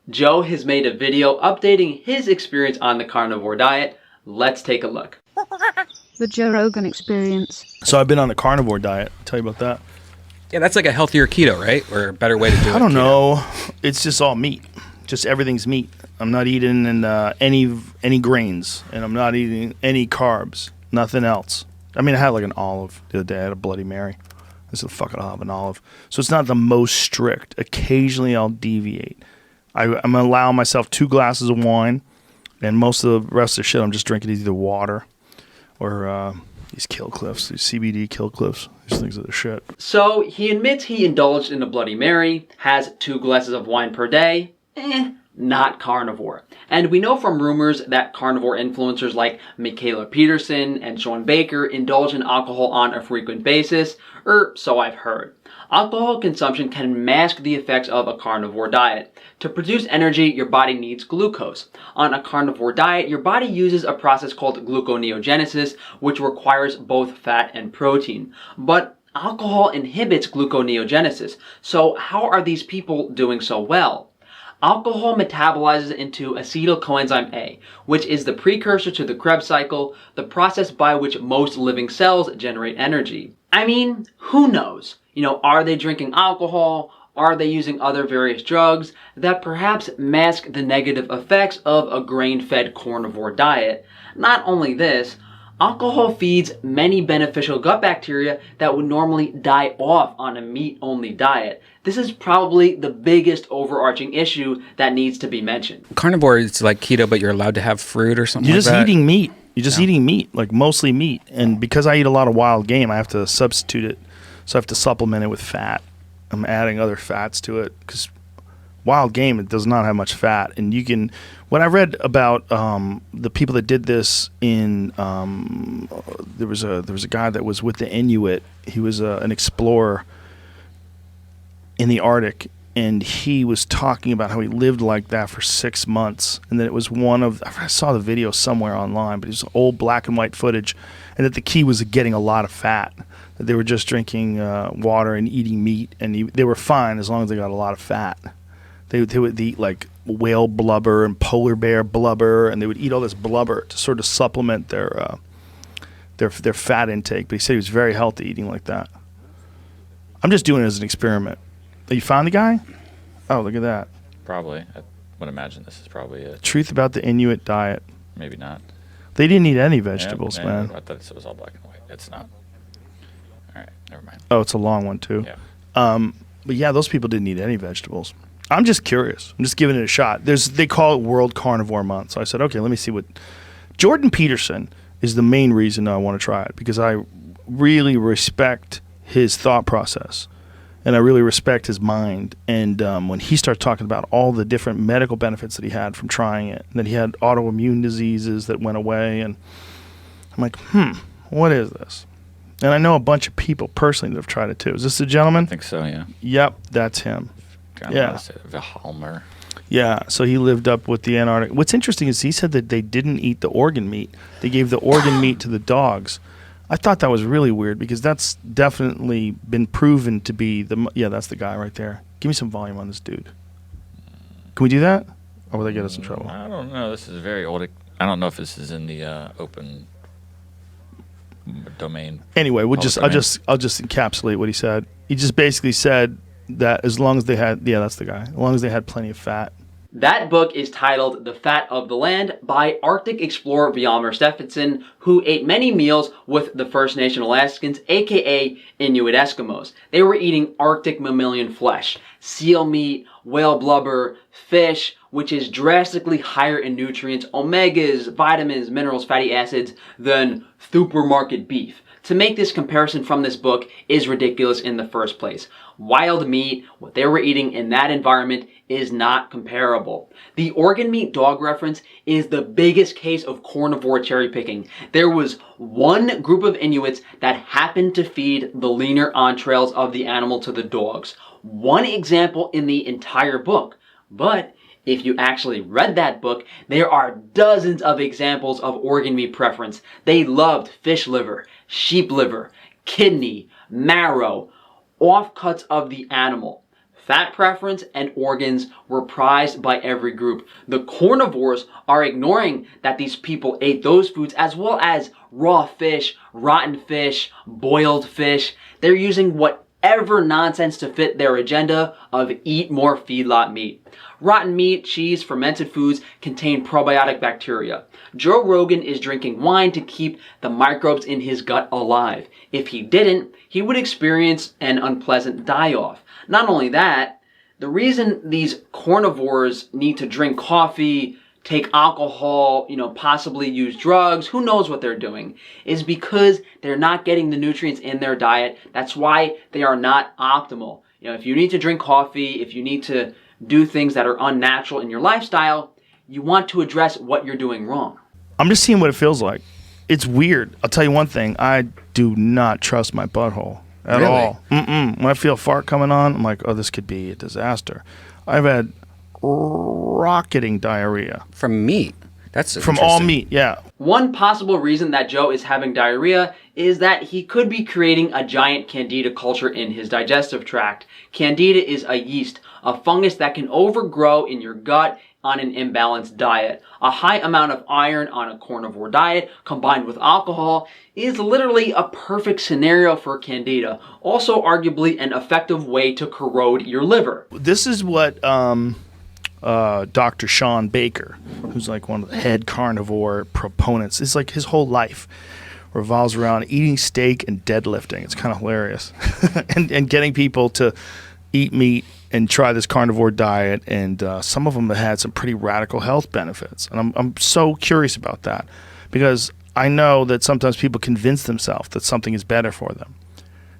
Joe has made a video updating his experience on the carnivore diet. Let's take a look. The Joe Rogan experience. So I've been on a carnivore diet. I'll tell you about that. Yeah, that's like a healthier keto, right? Or a better way to do it. I don't know. It's just all meat. Just everything's meat. I'm not eating any grains, and I'm not eating any carbs. Nothing else. I mean, I had like an olive the other day. I had a Bloody Mary. I said, fuck it, I'll have an olive. So it's not the most strict. Occasionally I'll deviate. I'm allowing myself 2 glasses of wine, and most of the rest of the shit I'm just drinking either water or these Kill Cliffs, these CBD Kill Cliffs. These things are the shit. So he admits he indulged in a Bloody Mary, has 2 glasses of wine per day. Not carnivore. And we know from rumors that carnivore influencers like Mikhaila Peterson and Sean Baker indulge in alcohol on a frequent basis, or so I've heard. Alcohol consumption can mask the effects of a carnivore diet. To produce energy, your body needs glucose. On a carnivore diet, your body uses a process called gluconeogenesis, which requires both fat and protein. But alcohol inhibits gluconeogenesis. So how are these people doing so well? Alcohol metabolizes into acetyl coenzyme A, which is the precursor to the Krebs cycle, the process by which most living cells generate energy. I mean, who knows? Are they drinking alcohol? Are they using other various drugs that perhaps mask the negative effects of a grain-fed carnivore diet? Not only this, alcohol feeds many beneficial gut bacteria that would normally die off on a meat-only diet. This is probably the biggest overarching issue that needs to be mentioned. Carnivore is like keto, but you're allowed to have fruit or something You're like that? just eating meat. You're just eating meat, like mostly meat. And because I eat a lot of wild game, I have to substitute it. So I have to supplement it with fat. I'm adding other fats to it because wild game, it does not have much fat. And you can, when I read about the people that did this in, there was a guy that was with the Inuit. He was an explorer in the Arctic, and he was talking about how he lived like that for 6 months, and that it was I saw the video somewhere online, but it was old black and white footage, and that the key was getting a lot of fat, that they were just drinking water and eating meat, and they were fine as long as they got a lot of fat. They would eat like whale blubber and polar bear blubber, and they would eat all this blubber to sort of supplement their fat intake, but he said he was very healthy eating like that. I'm just doing it as an experiment. You found the guy? Oh, look at that. Probably. I would imagine this is probably it. Truth about the Inuit diet. Maybe not. They didn't eat any vegetables, man. I thought it was all black and white. It's not. All right, never mind. Oh, it's a long one, too. Yeah. But yeah, those people didn't eat any vegetables. I'm just curious. I'm just giving it a shot. They call it World Carnivore Month. So I said, okay, let me see what... Jordan Peterson is the main reason I want to try it, because I really respect his thought process. And I really respect his mind. And when he started talking about all the different medical benefits that he had from trying it, and that he had autoimmune diseases that went away, and I'm like, what is this? And I know a bunch of people personally that have tried it too. Is this the gentleman? I think so, yeah. Yep, that's him. Yeah. Valhalmer. Yeah, so he lived up with the Antarctic. What's interesting is he said that they didn't eat the organ meat. They gave the organ meat to the dogs. I thought that was really weird because that's definitely been proven to be that's the guy right there. Give me some volume on this dude. Can we do that? Or will they get us in trouble? I don't know. This is very old. I don't know if this is in the open domain. Anyway, I'll just encapsulate what he said. He just basically said that as long as they had, that's the guy. As long as they had plenty of fat. That book is titled The Fat of the Land by Arctic explorer Vjalmar Steffensen, who ate many meals with the First Nation Alaskans, aka Inuit Eskimos. They were eating Arctic mammalian flesh, seal meat, whale blubber, fish, which is drastically higher in nutrients, omegas, vitamins, minerals, fatty acids than supermarket beef. To make this comparison from this book is ridiculous in the first place. Wild meat, what they were eating in that environment, is not comparable. The organ meat dog reference is the biggest case of carnivore cherry picking. There was one group of Inuits that happened to feed the leaner entrails of the animal to the dogs. One example in the entire book. But if you actually read that book, there are dozens of examples of organ meat preference. They loved fish liver, sheep liver, kidney, marrow, offcuts of the animal. Fat preference and organs were prized by every group. The carnivores are ignoring that these people ate those foods as well as raw fish, rotten fish, boiled fish. They're using whatever nonsense to fit their agenda of eat more feedlot meat. Rotten meat, cheese, fermented foods contain probiotic bacteria. Joe Rogan is drinking wine to keep the microbes in his gut alive. If he didn't, he would experience an unpleasant die-off. Not only that, the reason these carnivores need to drink coffee, take alcohol, possibly use drugs, who knows what they're doing, is because they're not getting the nutrients in their diet. That's why they are not optimal. If you need to drink coffee, if you need to do things that are unnatural in your lifestyle, you want to address what you're doing wrong. I'm just seeing what it feels like. It's weird. I'll tell you one thing. I do not trust my butthole at all. When I feel a fart coming on, I'm like, oh, this could be a disaster. I've had rocketing diarrhea. From meat. That's from all meat, yeah. One possible reason that Joe is having diarrhea is that he could be creating a giant candida culture in his digestive tract. Candida is a yeast, a fungus that can overgrow in your gut on an imbalanced diet. A high amount of iron on a carnivore diet combined with alcohol is literally a perfect scenario for candida. Also arguably an effective way to corrode your liver. This is what Dr. Sean Baker, who's like one of the head carnivore proponents, it's like his whole life revolves around eating steak and deadlifting. It's kind of hilarious. and getting people to eat meat and try this carnivore diet, and some of them have had some pretty radical health benefits. And I'm so curious about that, because I know that sometimes people convince themselves that something is better for them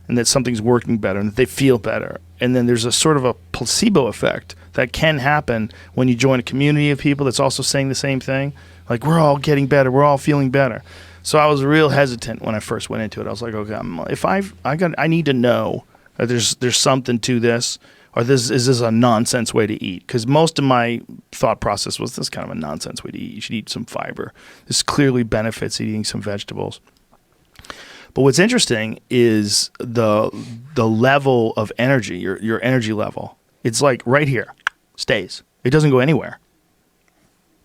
and that something's working better and that they feel better. And then there's a sort of a placebo effect that can happen when you join a community of people that's also saying the same thing. Like, we're all getting better, we're all feeling better. So I was real hesitant when I first went into it. I was like, okay, I need to know that there's something to this, or is this a nonsense way to eat? Because most of my thought process was, this is kind of a nonsense way to eat. You should eat some fiber. This clearly benefits eating some vegetables. But what's interesting is the level of energy, your energy level. It's like right here, stays. It doesn't go anywhere.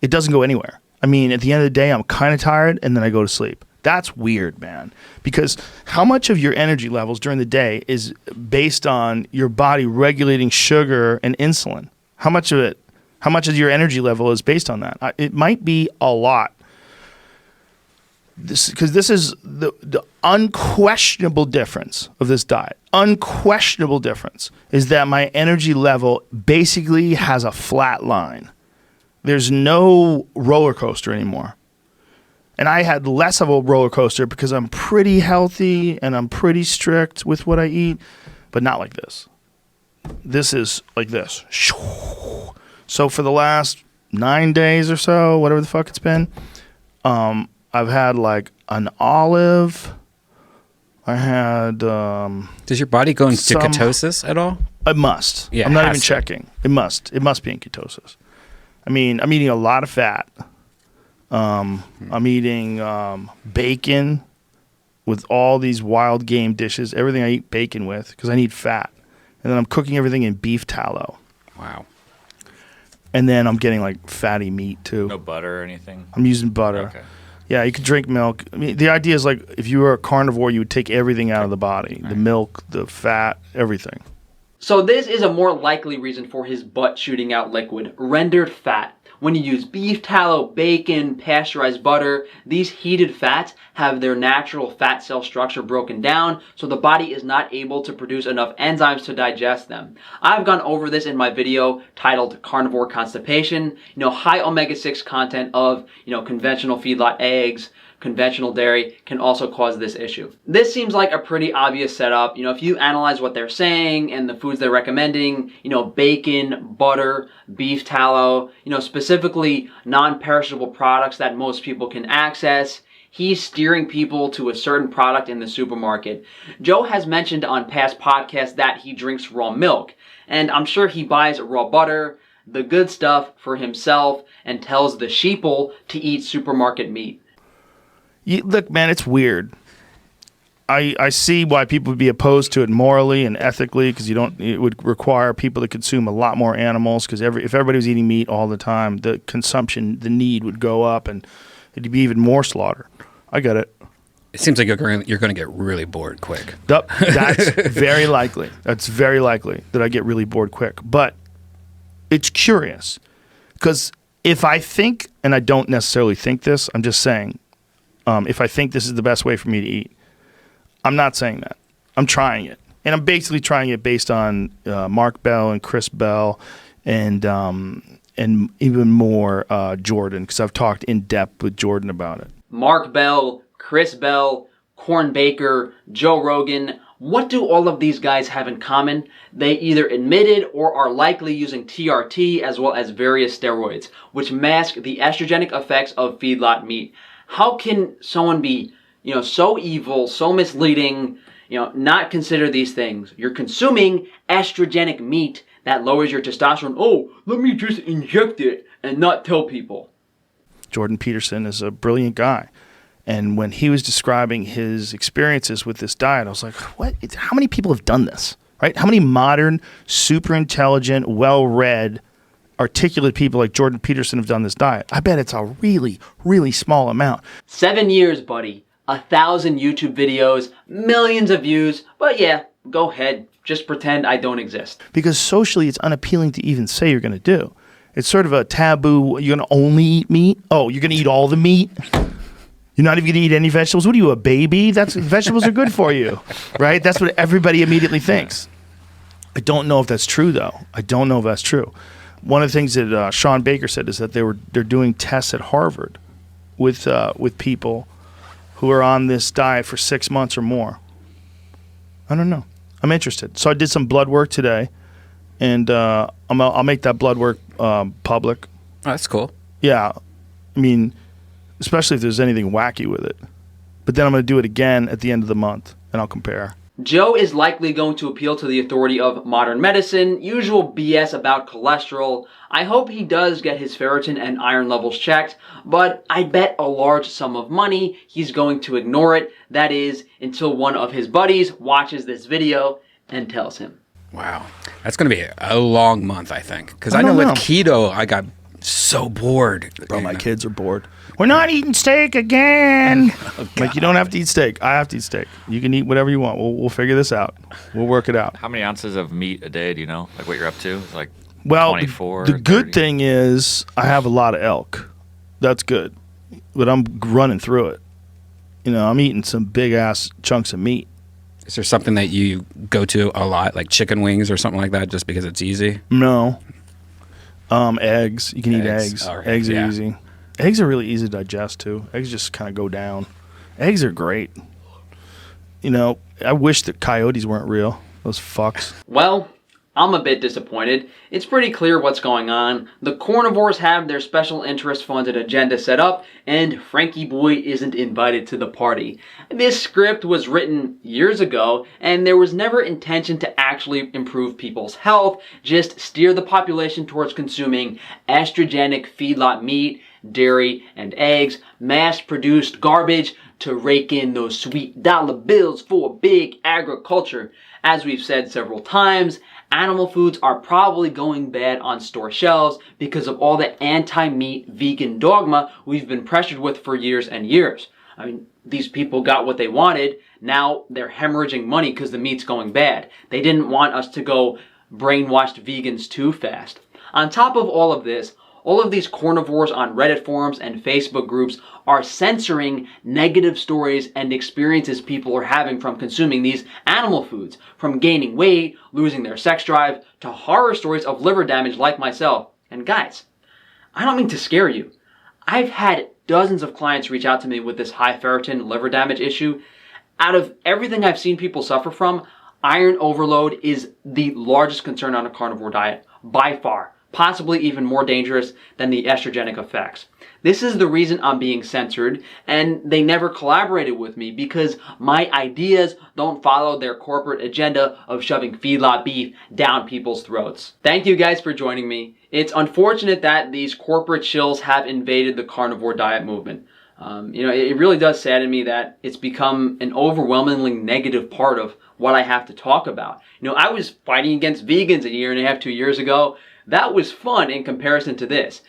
It doesn't go anywhere. I mean, at the end of the day, I'm kind of tired, and then I go to sleep. That's weird, man. Because how much of your energy levels during the day is based on your body regulating sugar and insulin? How much of your energy level is based on that? It might be a lot. Because this is the unquestionable difference of this diet. Unquestionable difference is that my energy level basically has a flat line. There's no roller coaster anymore. And I had less of a roller coaster because I'm pretty healthy and I'm pretty strict with what I eat, but not like this. This is like this. So for the last 9 days or so, whatever the fuck it's been, I've had like an olive. I had. Does your body go into ketosis at all? It must. Yeah, I'm not even checking. It must. It must be in ketosis. I mean, I'm eating a lot of fat. I'm eating bacon with all these wild game dishes. Everything I eat bacon with, because I need fat. And then I'm cooking everything in beef tallow. Wow. And then I'm getting like fatty meat too. No butter or anything? I'm using butter. Okay. Yeah, you could drink milk. I mean, the idea is like if you were a carnivore, you would take everything out of the body. The milk, the fat, everything. So this is a more likely reason for his butt shooting out liquid, rendered fat. When you use beef tallow, bacon, pasteurized butter, these heated fats have their natural fat cell structure broken down, so the body is not able to produce enough enzymes to digest them. I've gone over this in my video titled Carnivore Constipation. High omega-6 content of, conventional feedlot eggs, conventional dairy can also cause this issue. This seems like a pretty obvious setup. If you analyze what they're saying and the foods they're recommending, bacon, butter, beef tallow, specifically non-perishable products that most people can access, he's steering people to a certain product in the supermarket. Joe has mentioned on past podcasts that he drinks raw milk, and I'm sure he buys raw butter, the good stuff, for himself, and tells the sheeple to eat supermarket meat. Look, man, it's weird. I see why people would be opposed to it morally and ethically, because it would require people to consume a lot more animals, because if everybody was eating meat all the time, the need would go up, and it'd be even more slaughter. I get it. It seems like you're going to get really bored quick. That's very likely. That's very likely that I get really bored quick. But it's curious, because if I think, and I don't necessarily think this, I'm just saying, if I think this is the best way for me to eat, I'm not saying that. I'm trying it. And I'm basically trying it based on Mark Bell and Chris Bell and even more Jordan, because I've talked in depth with Jordan about it. Mark Bell, Chris Bell, Corn Baker, Joe Rogan. What do all of these guys have in common? They either admitted or are likely using TRT as well as various steroids, which mask the estrogenic effects of feedlot meat. How can someone be, so evil, so misleading, not consider these things? You're consuming estrogenic meat that lowers your testosterone. Oh, let me just inject it and not tell people. Jordan Peterson is a brilliant guy. And when he was describing his experiences with this diet, I was like, what? How many people have done this, right? How many modern, super intelligent, well-read, articulate people like Jordan Peterson have done this diet? I bet it's a really, really small amount. 7 years, buddy. 1,000 YouTube videos, millions of views. But yeah, go ahead. Just pretend I don't exist. Because socially, it's unappealing to even say you're going to do. It's sort of a taboo. You're going to only eat meat? Oh, you're going to eat all the meat? You're not even going to eat any vegetables? What are you, a baby? Vegetables are good for you, right? That's what everybody immediately thinks. I don't know if that's true, though. I don't know if that's true. One of the things that Sean Baker said is that they're doing tests at Harvard with people who are on this diet for 6 months or more. I don't know. I'm interested. So I did some blood work today, and I'll make that blood work public. Oh, that's cool. Yeah. I mean, especially if there's anything wacky with it. But then I'm going to do it again at the end of the month, and I'll compare. Joe is likely going to appeal to the authority of modern medicine, usual BS about cholesterol. I hope he does get his ferritin and iron levels checked, but I bet a large sum of money he's going to ignore it. That is, until one of his buddies watches this video and tells him. Wow. That's going to be a long month, I think. Because I know with keto, I got so bored. Bro, my kids are bored. We're not eating steak again. Oh, like, you don't have to eat steak. I have to eat steak. You can eat whatever you want. We'll figure this out. We'll work it out. How many ounces of meat a day do you know? Like what you're up to? It's like 24. The good thing is I have a lot of elk. That's good. But I'm running through it. I'm eating some big ass chunks of meat. Is there something that you go to a lot, like chicken wings or something like that, just because it's easy? No. Eggs. You can eat eggs. Eggs are easy. Eggs are really easy to digest, too. Eggs just kind of go down. Eggs are great. I wish that coyotes weren't real. Those fucks. Well, I'm a bit disappointed. It's pretty clear what's going on. The carnivores have their special interest funded agenda set up, and Frankie Boy isn't invited to the party. This script was written years ago, and there was never intention to actually improve people's health, just steer the population towards consuming estrogenic feedlot meat, dairy, and eggs, mass-produced garbage to rake in those sweet dollar bills for big agriculture. As we've said several times, animal foods are probably going bad on store shelves because of all the anti-meat vegan dogma we've been pressured with for years and years. I mean, these people got what they wanted. Now they're hemorrhaging money because the meat's going bad. They didn't want us to go brainwashed vegans too fast. On top of all of this, all of these carnivores on Reddit forums and Facebook groups are censoring negative stories and experiences people are having from consuming these animal foods, from gaining weight, losing their sex drive, to horror stories of liver damage like myself. And guys, I don't mean to scare you. I've had dozens of clients reach out to me with this high ferritin liver damage issue. Out of everything I've seen people suffer from, iron overload is the largest concern on a carnivore diet, by far. Possibly even more dangerous than the estrogenic effects. This is the reason I'm being censored, and they never collaborated with me because my ideas don't follow their corporate agenda of shoving feedlot beef down people's throats. Thank you guys for joining me. It's unfortunate that these corporate shills have invaded the carnivore diet movement. It really does sadden me that it's become an overwhelmingly negative part of what I have to talk about. I was fighting against vegans a year and a half, 2 years ago. That was fun in comparison to this.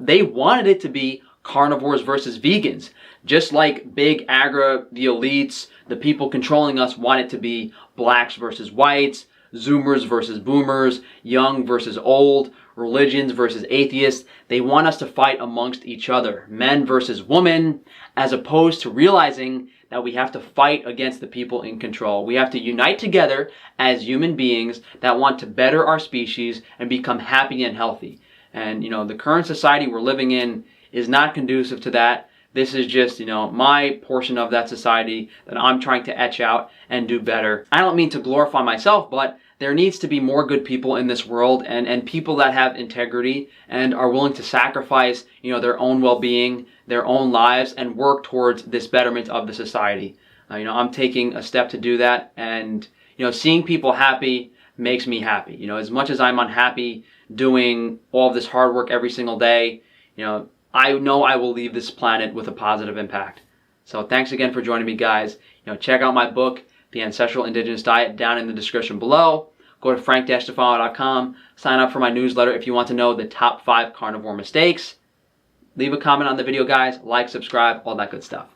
They wanted it to be carnivores versus vegans. Just like Big Agra, the elites, the people controlling us want it to be blacks versus whites, Zoomers versus boomers, young versus old, religions versus atheists. They want us to fight amongst each other, men versus women, as opposed to realizing that we have to fight against the people in control. We have to unite together as human beings that want to better our species and become happy and healthy. And, the current society we're living in is not conducive to that. This is just, my portion of that society that I'm trying to etch out and do better. I don't mean to glorify myself, but there needs to be more good people in this world and people that have integrity and are willing to sacrifice, their own well-being, their own lives, and work towards this betterment of the society. I'm taking a step to do that, and, seeing people happy makes me happy. As much as I'm unhappy doing all of this hard work every single day, I know I will leave this planet with a positive impact. So thanks again for joining me, guys. Check out my book, The Ancestral Indigenous Diet, down in the description below. Go to frank-stefano.com. Sign up for my newsletter if you want to know the top 5 carnivore mistakes. Leave a comment on the video, guys. Like, subscribe, all that good stuff.